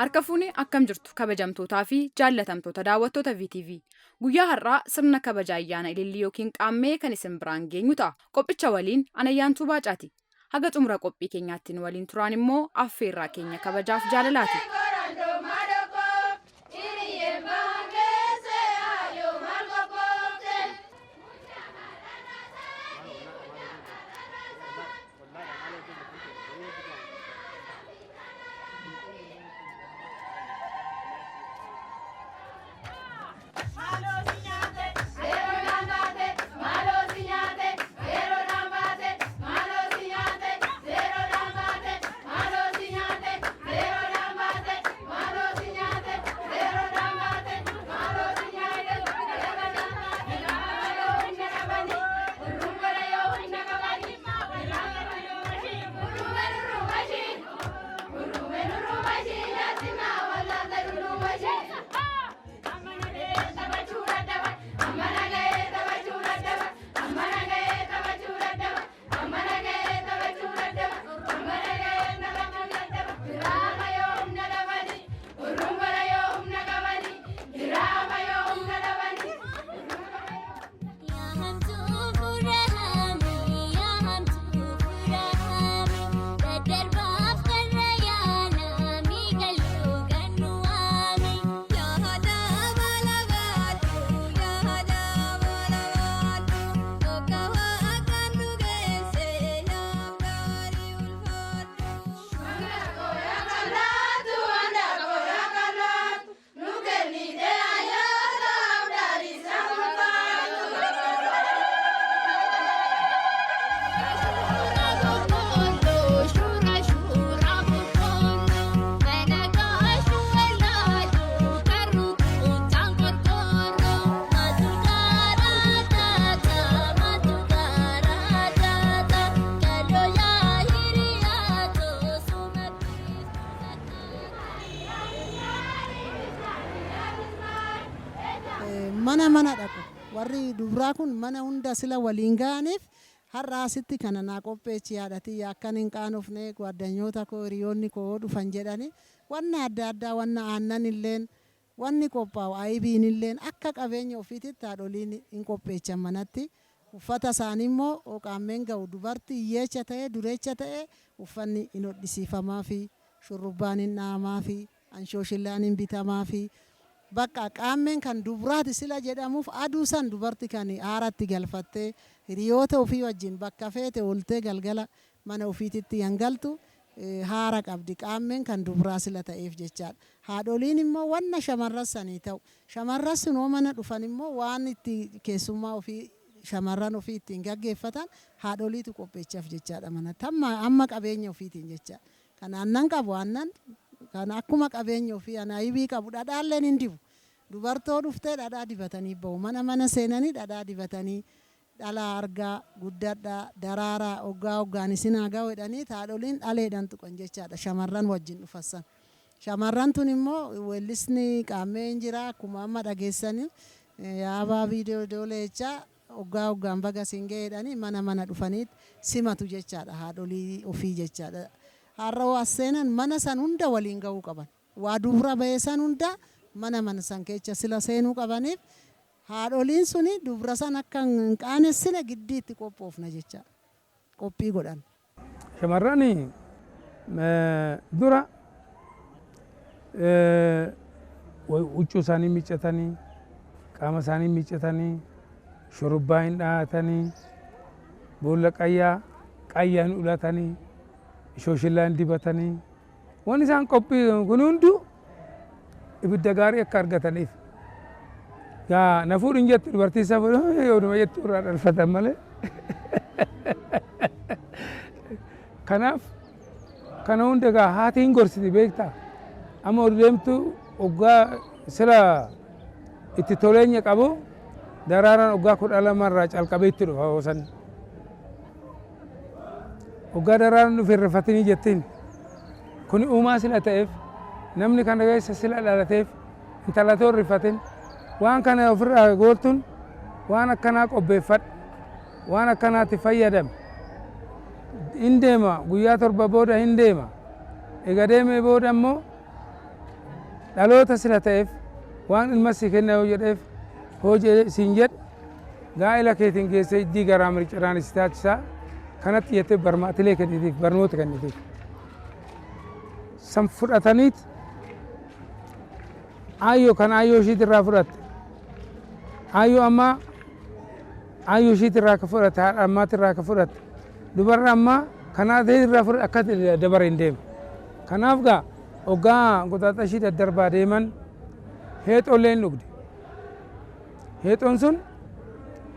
Harka fuunee akkam jirtu kabajamtootaa fi jaallatamtoota daawwattoota VTV. Guyyaa har'aa sirna kabaja ayyaana ilillii yookiin qaammee kan isin biraan geenyu ta'a. Qophicha waliin Anayyaantuu Baacaati. Haga xumura qophii keenyaatti waliin turaan immoo affeerraa keenya kabajaaf jaalalaati. mana dhaqu warri dubraa kun mana hunda sila waliin ga'aniif har'a asitti kana naa qopheechi yaadati akkan hin qaanofne gwaaddanyoota koo hiriyoonni koo dhufan jedhani wanna adda addaa wanna aannan illeen wanni qophaa'u aybiin illeen akka qabeenya ofiititti haadholiin hin qopheechan manatti uffata isaanii immoo qaammeen ga'u dubartii hiyyeecha ta'e dureecha ta'e uffanni hin hodhisiifamaa fi shurrubbaan hin dhaamaa fi anshooshillaan hin bitamaa fi bakka qaammeen kan dubraati sila jedhamuuf aduu san dubarti kan aaratti galfattee hiriyoota ofii wajjin bakka feete oltee galgala mana ofiititti hangaltu haara qabdi qaammeen kan dubraa sila ta'eef jechaadha. Haadholiin immoo wanna shamarras sanii ta'u shamarras noo mana dhufan immoo waan itti keessummaa ofii shamarran ofii ittiin gaggeeffatan haadholiitu qopheechaaf jechaadha manatti amma qabeenya ofiitiin jechaadha. Kan aannan qabu aannan kan akkuma qabeenya ofii anaayibii qabu dhadhaalleen hin dibu. Dubartoo dhuftee dhadhaa dibatanii bahu mana seenanii dhadhaa dibatanii dhala argaa guddadhaa daraaraa hoggaan isin hagaa jedhanii haadholiin dhaleedhaan tuqan jechaadha shamarran wajjin dhufassan. Shamarran tun immoo weellisni qaammee hin jira akkuma amma dhageessanii yaabaa viidiyoo dooleechaa hoggaan baga singee jedhanii mana dhufanii simatu jechaadha haadholii ofii jechaadha. Har'a wasseenan mana san hunda waliin ga'uu qaban. Waa dubra ba'ee san hunda mana san keessa sila seenuu qabaniif haadholiin suni dubra san akka hin qaanessine giddiitti qophoofna jechaadha. Qophii godhan. Shamarran dura huccuu isaanii miccatanii qaama isaanii miccatanii shurrubbaa hin dhahatanii boolla qayyaan ulatanii shooshilaan dibatanii waan isaan qophii kun hundu ibidda gaarii akka argataniif yaa na fuudhin jettu dubartii isa yooduma jettu irraa dhalfatan malee kanaaf kana hunda egaa haati hin gorsiti beektaa amma ol deemtu hoggaa sila itti toleenya qabu daraaraan waggaa 12 irraa calqabee itti dhufa hoosan. Waggaa daraaraan dhufe irrifatinii jettiin kun uumaa sila ta'eef namni kana keessa sila dhalateef intalatoo irrifatin waan kana ofirraa gooltuun waan akkanaa qopheeffadhu waan akkanaatti fayyadame hin deema guyyaa 7 booda hin deema eega deemee booda immoo dhaloota sila ta'eef waan ilma si kenna yoo jedheef hojii siin jedhu gaa'ela keetiin geessee iddii garaa mirciraan si taasisaa kanatti jettee barmaatilee kennitiif barnoota kennitiif san fudhataniit ayyoo kan ayyoo ishiit irraa fudhatte ayyoo ammaa ayyoo ishiit irraa ka fudhatte haadha ammaati irraa ka fudhatte dubarra ammaa kanaa ta'e irraa fudhatte akka dabara hin deemu kanaaf gaa hoggaa qoxaaxa ishii daddarbaa deeman heexoollee hin dhugde heexoon sun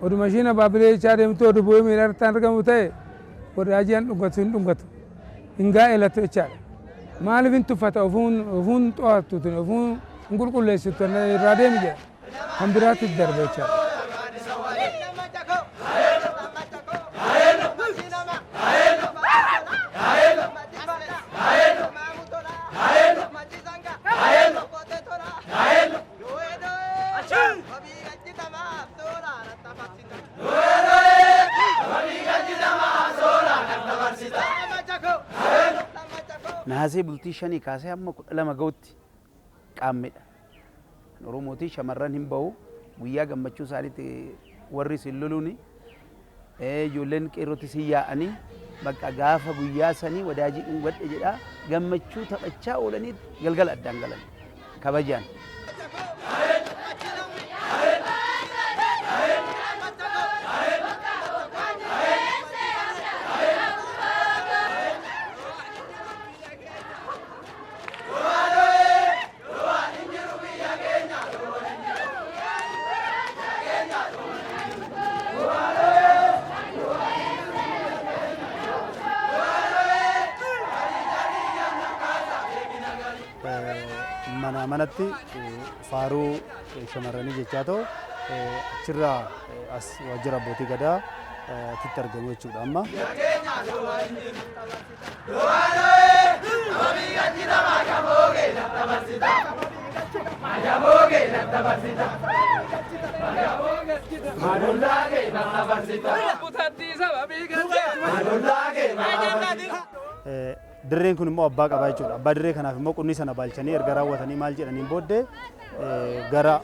oduma ishiin abaabilee jechaa deemtu odu bu'ee miidhartaan argamu ta'e wadaajiyaan dhungatu hin dhungatu hin gaa'elatu jechaadha maaliif hin tuffata ofuun xo'attuutin ofuun hin qulqulleessitu irraa deemi jedha kan biraatti darbe jechaadha. Naasee bultii 5 kaasee amma 12 ga'utti qaammedha. Oromootii shamarran hin bahu guyyaa gammachuu isaaniitti warri sin loluuni ijoolleen qeerrootti sin yaa'anii bakka gaafa guyyaa sanii wadaajii dhungadhe jedhaa gammachuu taphachaa oolanii galgala addaan galan kabajaan. manatti faaruu shamarranii jechaa ta'u achirraa as waajjira abbootii gadaa titti argamu jechuudha amma. Dirreen kun immoo abbaa qabaa jechuudha. Abbaa dirree kanaaf immoo qunnii sana baalchanii erga raawwatanii maal jedhaniin booddee gara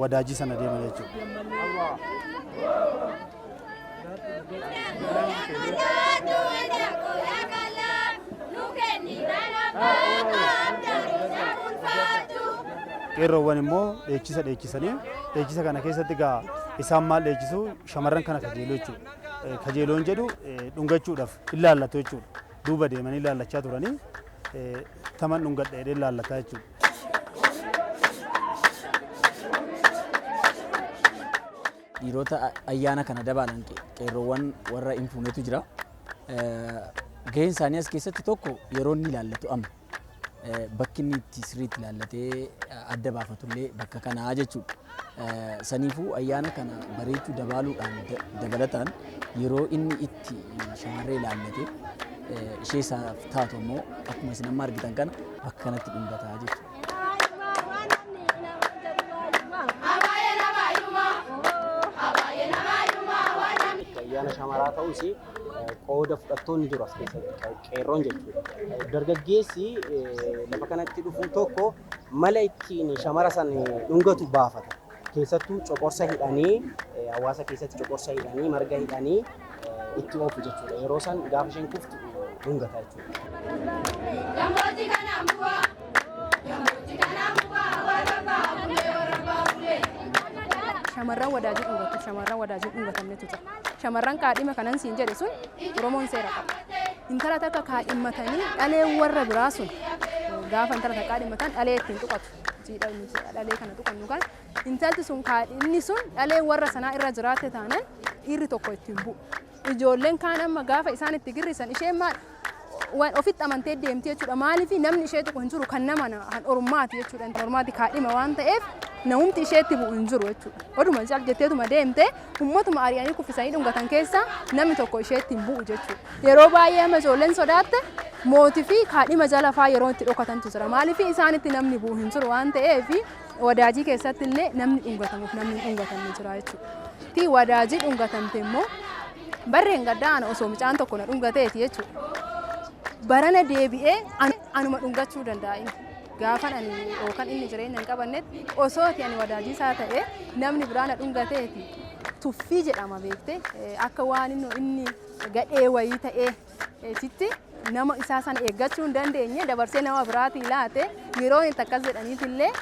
wadaajii sana deeman jechuudha. Qeerroowwan immoo dheechisanii dheechisa kana keessatti gaa isaan maal dheechisu shamarran kana kajeeloo jechuudha. Kajeeloon jedhu dhungachuudhaaf ilaallatu jechuudha. Duuba deemanii ilaallachaa turanii taman dhungadha jedhee ilaallataa jechuudha. Dhiirota ayyaana kana dabalan qeerroowwan warra hin fuunetu jira. Gaheen isaanii as keessatti tokko yeroo inni ilaallatu amma bakki inni itti sirriitti ilaallatee adda baafatullee bakka kanaa jechuudha. Saniifuu ayyaana kana bareechuu dabalataan yeroo inni itti shamarree ilaallatee ishee isaaf taatu immoo akkuma isin amma argitan kana bakka kanatti dhungataa jechuudha. Ayyaana shamaraa ta'us qooda fudhattoonni jiru as keessatti qeerroon jechuudha. Dargaggeessi lafa kanatti dhufu tokko mala ittiin shamara sana dhungatu baafata. Keessattuu coqorsa hidhanii hawaasa keessatti coqorsa hidhanii marga hidhanii itti oofu jechuudha. Yeroo san gaafa isheen kuftu dhungata jechuudha. Shamarran wadaajii dhungatu, shamarran wadaajii dhungatamnetu jira. Shamarran kaadhima kanan siin jedhe sun Oromoon seera qaba. Intala takka kaadhimatanii dhalee warra biraa sun gaafa intala takka kaadhimatan dhalee ittiin tuqatu. Dhalee kana tuqannu kan intalti sun kaadhimni sun dhalee warra sanaa irra jiraatte taanan dhiirri tokko ittiin bu'u. Ijoolleen kaan amma gaafa isaan itti girrisan isheen maal waan ofitti amantee deemti jechuudha. Maaliif namni ishee tuqu hin jiru kan nama kan Orommaati jechuudha. Orommaati kaadhima waan ta'eef namumti isheetti bu'u hin jiru jechuudha. Oduma cal jetteetuma deemte ummatuma ari'anii kuffisanii dhungatan keessa namni tokko isheetti hin bu'u jechuudha. Yeroo baay'ee ijoolleen sodaatte mootii fi kaadhima jala fa'aa yeroo itti dhokatantu jira. Maaliif isaanitti namni bu'u hin jiru waan ta'eef wadaajii keessatti illee namni dhungatamuuf namni dhungatamni jira jechuudha. Tii wadaajii dhungatamte immoo barreen gaddaana osoo mucaan tokko na dhungateeti jechuudha. Barana deebi'ee anuma dhungachuu danda'a. Gaafa ani yookaan inni jireenya hin qabannetti osooti ani wadaajii isaa ta'e namni biraa na dhungateeti. Tuffii jedhama beekte akka waan inni gadhee wayii ta'ee sitti nama isaa sana eeggachuu hin dandeenye dabarsee nama biraati laate yeroo inni akkas jedhaniiti illee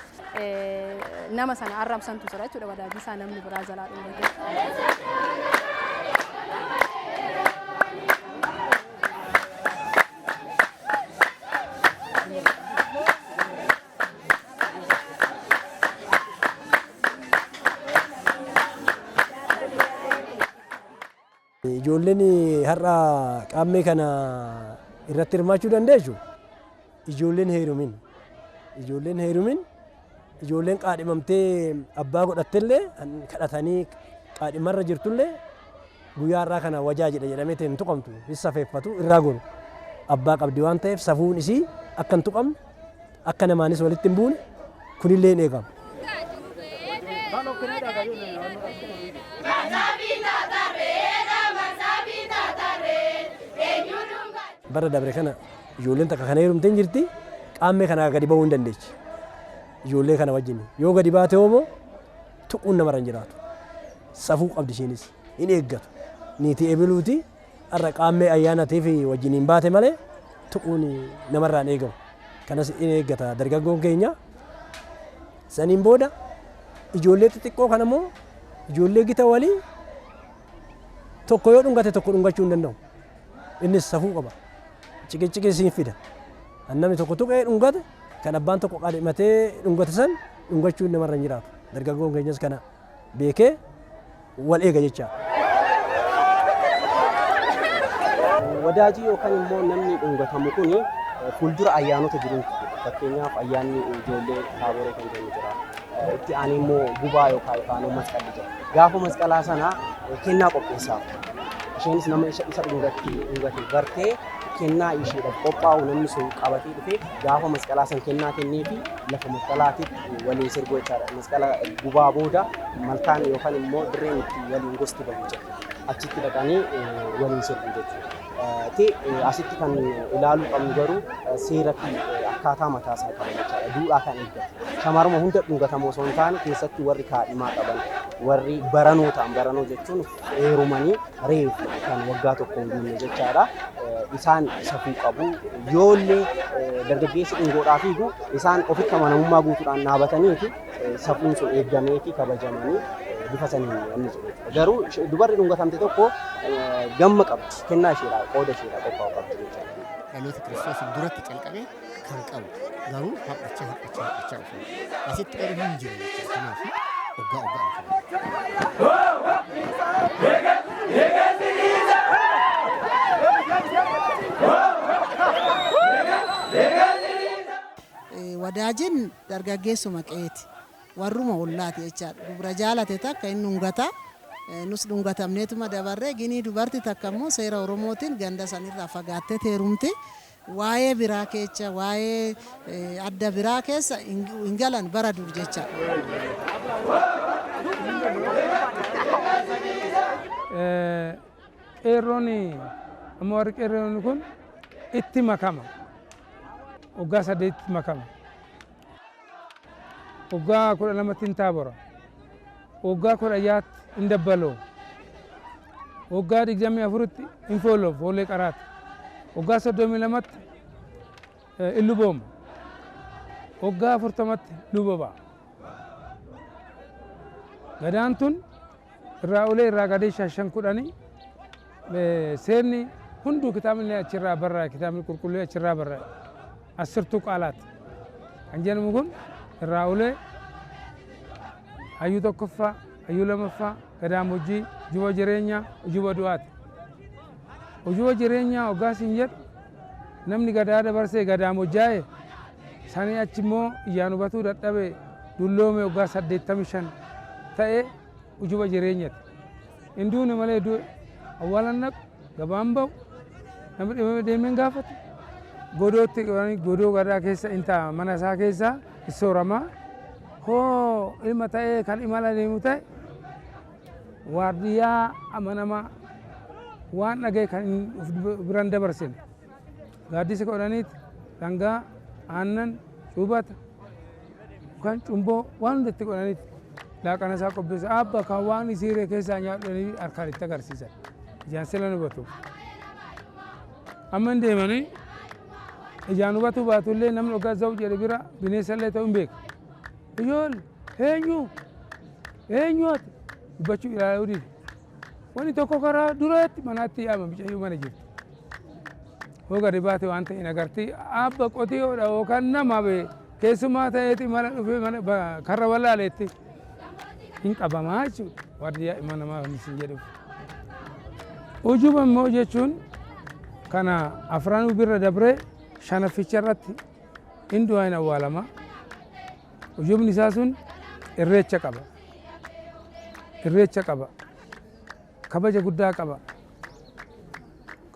nama sana arrabsantu jira jechuudha wadaajii isaa namni biraa jalaa dhungate. Ijoolleen har'a qaammee kana irratti hirmaachuu dandeessu ijoolleen heerumin ijoolleen qaadhimamtee abbaa godhattellee kadhatanii qaadhimarra jirtullee guyyaa irraa kana wajaa jedhamee hin tuqamtu safeeffatu irraa goru abbaa qabdi waan ta'eef safuun isii akka hin tuqamne akka namaanis walitti hin buune kunillee hin eegamu. Bara dabre kana ijoolleen takka kana heerumtee jirti qaammee kana gadi bahuu hin dandeechi. Ijoollee kana wajjin yoo gadi baate hoomoo tuquun namarra hin jiraatu. Safuu qabdi ishiinis hin eeggatu. Niitii ebiluuti har'a qaammee ayyaanaatiif wajjin hin baate malee tuquun namarraa hin eegamu. Kanas hin eeggata dargaggoon keenya. Saniin booda ijoollee xixiqqoo kana immoo ijoollee gita walii tokko yoo dhungate tokko dhungachuu hin danda'u. Innis safuu qaba. Ciqicciqee siin fida. Namni tokko tuqee dhungate kan abbaan tokko qaadhimatee dhungate san dhungachuun namarra hin jiraatu. Dargaggoon keenyas kana beekee wal eega jecha. Wadaajii yookaan immoo namni dhungatamu kuni fuuldura ayyaanota jiru. Fakkeenyaaf ayyaanni ijoollee taaboree kan jennu jira. Itti aanee immoo gubaa yookaan ifaanoo masqalli jira. Gaafa masqalaa sana kennaa qopheessaaf. Isheenis nama isa dhungate bartee kennaa isheedhaaf qophaa'u namni sun qabatee dhufee gaafa masqalaa san kennaa kennee fi lafa masqalaatiif waliin sirgoo jechaadha. Masqala gubaa booda malkaan yookaan immoo dirreen itti waliin gosti bahu jira. Achitti dhaqanii waliin sirguu jechuudha. Asitti kan ilaaluu qabnu garuu seera fi akkaataa mataa isaa qaban jechaadha. Duudhaa kan eeggatu. Shamarruma hunda dhungatamoo osoo hin taane keessatti warri kaadhimaa qaban warri baranoo ta'an baranoo jechuun heerumanii reefu kan waggaa tokko hin guunne jechaadha. Isaan safuu qabu yoollee dargaggeessi dhungoodhaa fiigu isaan ofitti amanamummaa guutuudhaan dhaabatanii fi safuun sun eeggamee fi kabajamanii bifa saniin inni jiru. Garuu dubarri dhungatamte tokko gamma qabdi kennaa isheedhaa qooda isheedhaa qophaa'u qabdi jechaadha. Dhaloota kiristoos duratti calqabee kan qabu garuu haphachaa dhufu. Asitti garuu hin jiru jechuudha. Kanaaf waggaa. Wadaajiin dargaggeessuma qeeti warruma ollaati jechaadha. Dubra jaalate takka inni dhungata. Nus dhungatamneetuma dabarree ginii dubarti takka immoo seera Oromootiin ganda sanirraa fagaattee heerumti. Waa'ee biraa keessa waa'ee adda biraa keessa hin galan bara dur jecha. Qeerroon amma warri qeerroon kun itti makama. Waggaa 8 makama. Waggaa 12 hin taabora. Waggaa 10 hin dabbaloo. Waggaa 24 hin fooloo foolee qaraati. Waggaa 32 in lubooma. Waggaa 40 lubaba. Gadaan tun irraa ulee irraa gadee 5 seerni hunduu kitaabni achirraa barraa kitaabni qulqulluu achirraa barraa asirtuu qaalaati. Kan jedhamu kun irraa ulee hayyuu tokkoffaa hayyuu lamaffaa gadaa mojjii juba jireenyaa juba du'aati. Ujuba jireenyaa waggaa siin jedhu namni gadaa dabarsee gadaa mojjaa'e sanii achi immoo iyyaan hubatuu dadhabe dulloome waggaa 85 ta'e ujuba jireenyati. Hinduuni malee awwaalan naqu gabaan ba'u namni dhibame deemeen gaafatu godootti godoo gadaa keessa inta mana isaa keessa sooramaa hoo ilma ta'ee kan imala deemu ta'e waardiyyaa amanamaa waan dhagee kan biran dabarsine gaaddisa godhaniiti dhangaa aannan cuubata kan cumboo waan hundatti godhaniiti laaqana isaa qopheessa abba kan waan isiiree keessaa nyaadhanii harkaan itti agarsiisan ijaan sila nu batu amma deemanii ijaan hubatu baatullee namni ogaa za'u jedhe bira bineensallee ta'uu hin beeku ijoollee eenyuuti dubbachuu ilaaluu dide wani tokko karaa duratti manaatti yaama mucayyoo mana jirti hoo gadi baate waan ta'in agartii abba qotiyoodha yookaan nama bee keessumaa ta'eeti mana dhufee karra wallaaleetti hin qabamaa jechuudha waardiyyaa ilma namaa hin jedhuuf. Ujuba immoo jechuun kana afran birra dabree shanaficha irratti hin du'aan awwaalama. Ujubni isaa sun irreecha qaba. Irreecha qaba. Kabaja guddaa qaba.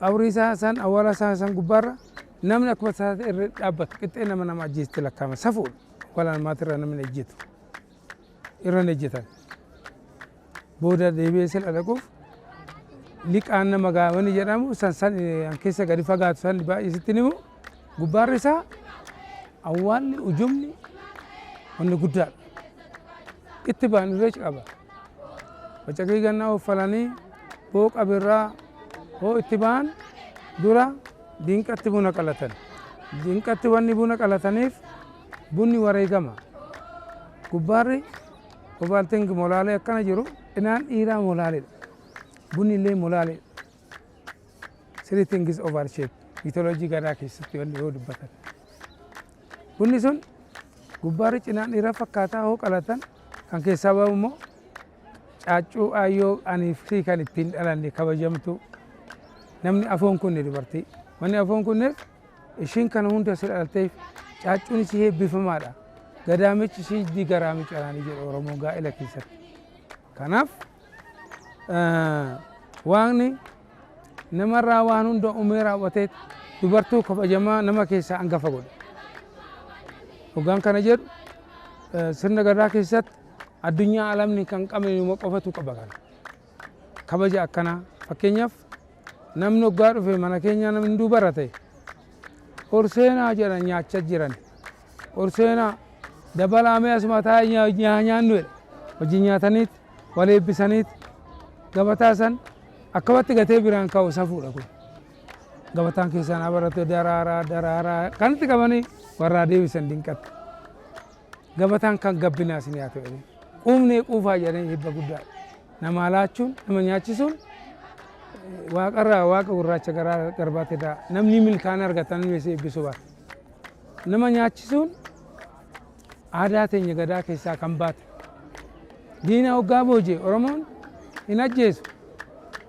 Qabrii isaa san awwaala isaa san gubbaarra namni akkuma isaa irra dhaabbatu qixxee nama ajjeesti lakkaama safuudha. Awwaala namaatirra namni ejjetu. Irra ejjetan. Booda deebi'ee sila dhaquuf liqaan nama gaawani jedhamu san keessa gadi fagaatu san baay'ee sitti himu gubbaarri isaa awwaalli ujumni wanni guddaadha. Itti baan irreecha qaba. Bacaqii gannaa uffalanii booqa birraa hoo itti baan dura diinqatti buna qalatan. Diinqatti wanni buna qalataniif bunni wareegama. Gubbaarri obaalteen molaalee akkana jiru inaan dhiiraa molaaleedha. Bunni illee molaalee. Siriitiin gis ovaal sheep miitooloojii gadaa keessatti wanni yoo dubbatan. Bunni sun gubbaarri cinaan dhiiraa fakkaataa hoo qalatan kan keessaa bahu immoo caaccuu ayyoo ani fi kan ittiin dhalanne kabajamtu namni afoon kunne dubartii. Wanni afoon kunneef ishiin kana hunda si dhalatteef caaccuun ishee eebbifamaadha. Gadaamichi ishii digaraami calaanii jedhu Oromoon gaa'ela keessatti. Kanaaf waaqni namarraa waan hunda uumee raawwateet dubartuu kabajamaa nama keessaa hangafa godhe. Hoggaan kana jedhu sirna gadaa keessatti addunyaa alamni kan qabne numa qofatu qaba kana. Kabaja akkanaa fakkeenyaaf namni hoggaa dhufe mana keenya namni hunduu barate orseenaa jedhan nyaachaa jiran. Orseenaa dabalaamee asuma taa'ee nyaannu jedha. Wajjin nyaataniit wal eebbisaniit gabataa san akkamitti gatee biraan kaa'u safuudha kun. Gabataan keessaan abarate daraaraa kanatti qabanii warraa deebisan dinqatti. Gabataan kan gabbinaas ni haa ta'u. Quumnee quufaa jedhanii hibba guddaa. Nama laachuun nama nyaachisuun waaqarraa waaqa gurraacha garaa garbaate ta'a. Namni milkaan argatan namni eebbisuu baata. Nama nyaachisuun aadaa teenya gadaa keessaa kan baate. Diina hoggaa boojee Oromoon hin ajjeesu.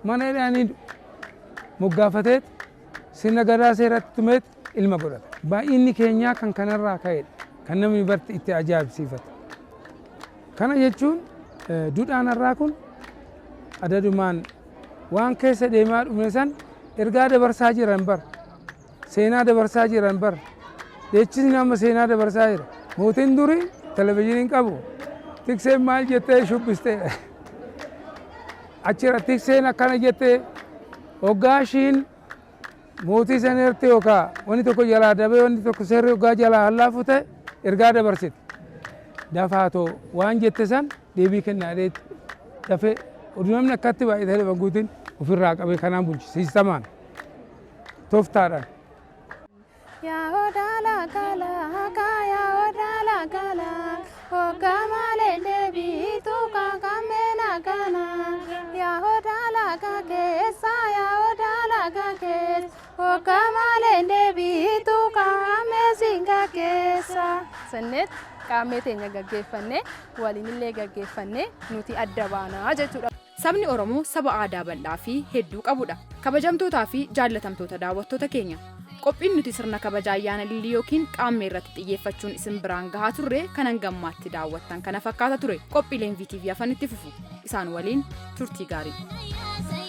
Mana hidhaanii moggaafateet sirna gadaa seeratti tumeet ilma godhata. Baay'inni keenyaa kan kanarraa ka'edha. Kan namni barti itti ajaa'ibsiifata. Kana jechuun duudhaan har'aa kun adadumaan waan keessa deemaa dhumne san ergaa dabarsaa jiran bar. Seenaa dabarsaa jiran bar. Deechisni amma seenaa dabarsaa jira. Mootiin durii televizyiiniin qabu. Tikseen maal jettee shubbistee. Achirra tikseen akkana jettee hoggaa ishiin mootii san hirte yookaan wanni tokko jalaa dabee wanni tokko seerri hoggaa jalaa hallaafu ta'e ergaa dabarsite. Dafaatoo waan jette san deebii kennaa dafee oduu namni akkatti baay'atee lafa guutiin ofirraa qabee kanaan bulchisiistamaan tooftaadhaan. Yaa odaala kalaa yaa odaala kalaa hoggaa malee deebiitu kakamena kana yaa odaala keessa yaa odaala keessa hoggaa malee deebiitu kamesinga keessa. Sannet qaamee teenya gaggeeffannee waliinillee gaggeeffannee nuti adda baanaa jechuudha. Sabni Oromoo saba aadaa bal'aa fi hedduu qabudha. Kabajamtootaa fi jaallatamtoota daawwattoota keenya. Qophiin nuti sirna kabaja ayyaana Ilillii yookiin qaammee irratti xiyyeeffachuun isin biraan gahaa turre kanan gammaatti daawwattan kana fakkaata ture. Qophiileen VTV afaan itti fufu. Isaan waliin turtii gaarii.